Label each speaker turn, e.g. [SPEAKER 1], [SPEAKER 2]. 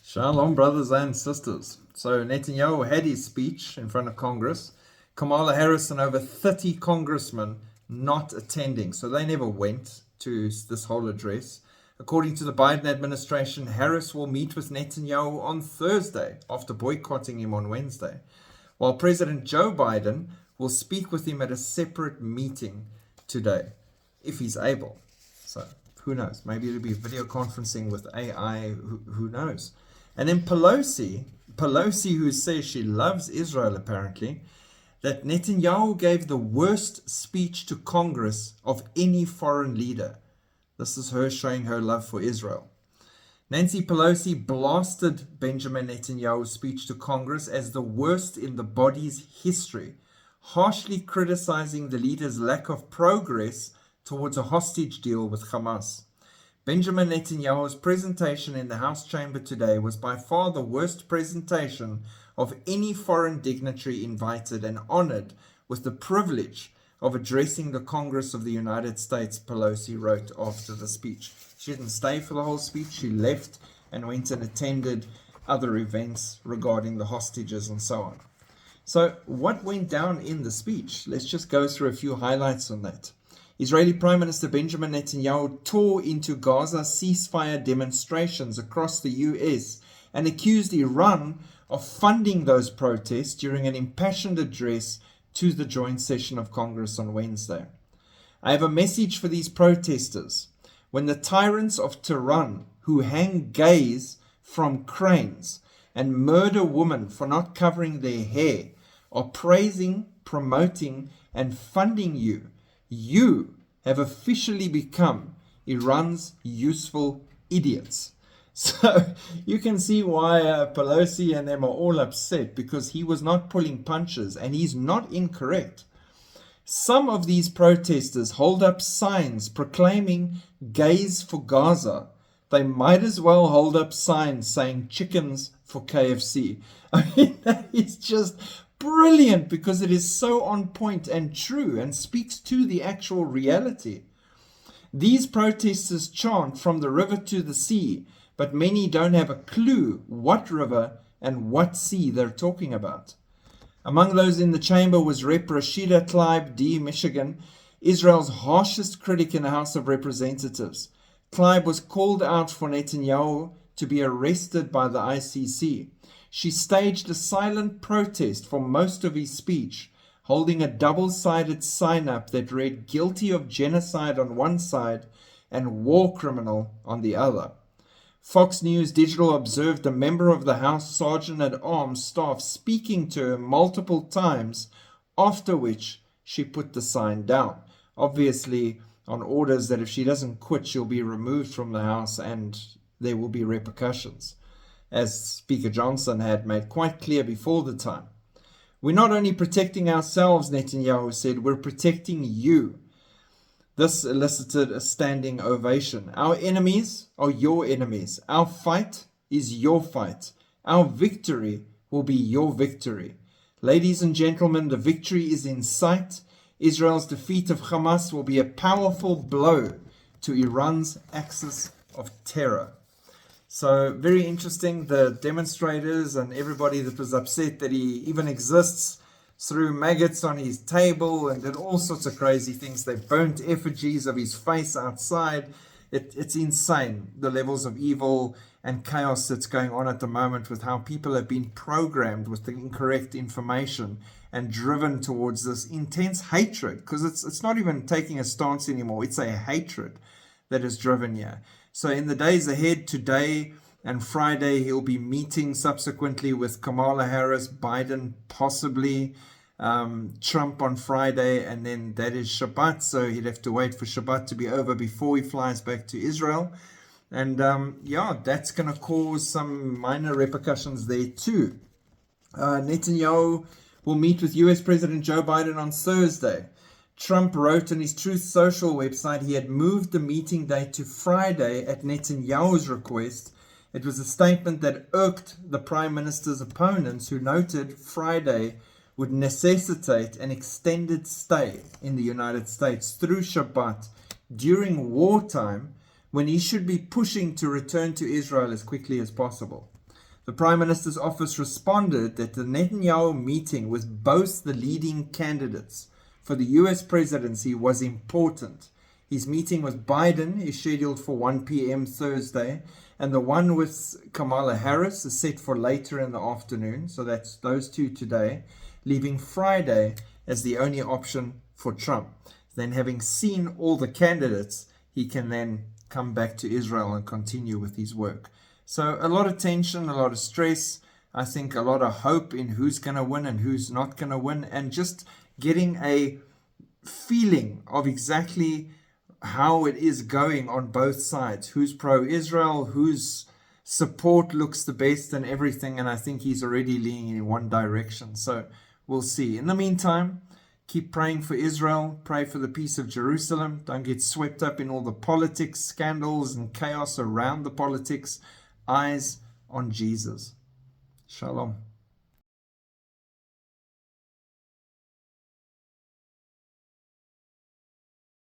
[SPEAKER 1] Shalom, brothers and sisters. So Netanyahu had his speech in front of Congress. Kamala Harris and over 30 congressmen not attending. So they never went to this whole address. According to the Biden administration, Harris will meet with Netanyahu on Thursday after boycotting him on Wednesday, while President Joe Biden will speak with him at a separate meeting today, if he's able. So who knows? Maybe it'll be video conferencing with AI. Who knows? And then Pelosi, who says she loves Israel apparently, that Netanyahu gave the worst speech to Congress of any foreign leader. This is her showing her love for Israel. Nancy Pelosi blasted Benjamin Netanyahu's speech to Congress as the worst in the body's history, harshly criticizing the leader's lack of progress towards a hostage deal with Hamas. Benjamin Netanyahu's presentation in the House chamber today was by far the worst presentation of any foreign dignitary invited and honored with the privilege of addressing the Congress of the United States, Pelosi wrote after the speech. She didn't stay for the whole speech. She left and went and attended other events regarding the hostages and so on. So what went down in the speech? Let's just go through a few highlights on that. Israeli Prime Minister Benjamin Netanyahu tore into Gaza ceasefire demonstrations across the US and accused Iran of funding those protests during an impassioned address to the joint session of Congress on Wednesday. I have a message for these protesters. When the tyrants of Tehran, who hang gays from cranes and murder women for not covering their hair, are praising, promoting, and funding you, you have officially become Iran's useful idiots. So you can see why Pelosi and them are all upset, because he was not pulling punches, and he's not incorrect. Some of these protesters hold up signs proclaiming gays for Gaza. They might as well hold up signs saying chickens for KFC. I mean, that is just brilliant, because it is so on point and true and speaks to the actual reality. These protesters chant from the river to the sea, but many don't have a clue what river and what sea they're talking about. Among those in the chamber was Rep. Rashida Tlaib, D. Michigan, Israel's harshest critic in the House of Representatives. Tlaib was called out for Netanyahu to be arrested by the ICC. She staged a silent protest for most of his speech, holding a double-sided sign-up that read guilty of genocide on one side and war criminal on the other. Fox News Digital observed a member of the House Sergeant-at-Arms staff speaking to her multiple times, after which she put the sign down. Obviously, on orders that if she doesn't quit, she'll be removed from the House and there will be repercussions, as Speaker Jansen had made quite clear before the time. We're not only protecting ourselves, Netanyahu said, we're protecting you. This elicited a standing ovation. Our enemies are your enemies. Our fight is your fight. Our victory will be your victory. Ladies and gentlemen, the victory is in sight. Israel's defeat of Hamas will be a powerful blow to Iran's axis of terror. So very interesting. The demonstrators and everybody that was upset that he even exists threw maggots on his table and did all sorts of crazy things. They burnt effigies of his face outside. It's insane, the levels of evil and chaos that's going on at the moment, with how people have been programmed with the incorrect information and driven towards this intense hatred, because it's not even taking a stance anymore. It's a hatred that is driven here. So in the days ahead, today and Friday, he'll be meeting subsequently with Kamala Harris, Biden possibly, Trump on Friday, and then that is Shabbat. So he'd have to wait for Shabbat to be over before he flies back to Israel. And that's going to cause some minor repercussions there too. Netanyahu will meet with US President Joe Biden on Thursday. Trump wrote on his Truth Social website he had moved the meeting date to Friday at Netanyahu's request. It was a statement that irked the Prime Minister's opponents, who noted Friday would necessitate an extended stay in the United States through Shabbat during wartime, when he should be pushing to return to Israel as quickly as possible. The Prime Minister's office responded that the Netanyahu meeting with both the leading candidates for the US presidency was important. His meeting with Biden is scheduled for 1 p.m. Thursday, and the one with Kamala Harris is set for later in the afternoon. So that's those two today, leaving Friday as the only option for Trump. Then, having seen all the candidates, he can then come back to Israel and continue with his work. So a lot of tension, a lot of stress. I think a lot of hope in who's going to win and who's not going to win, and just getting a feeling of exactly how it is going on both sides, who's pro-Israel, whose support looks the best and everything. And I think he's already leaning in one direction. So we'll see. In the meantime, keep praying for Israel, pray for the peace of Jerusalem. Don't get swept up in all the politics, scandals, and chaos around the politics. Eyes on Jesus. Shalom.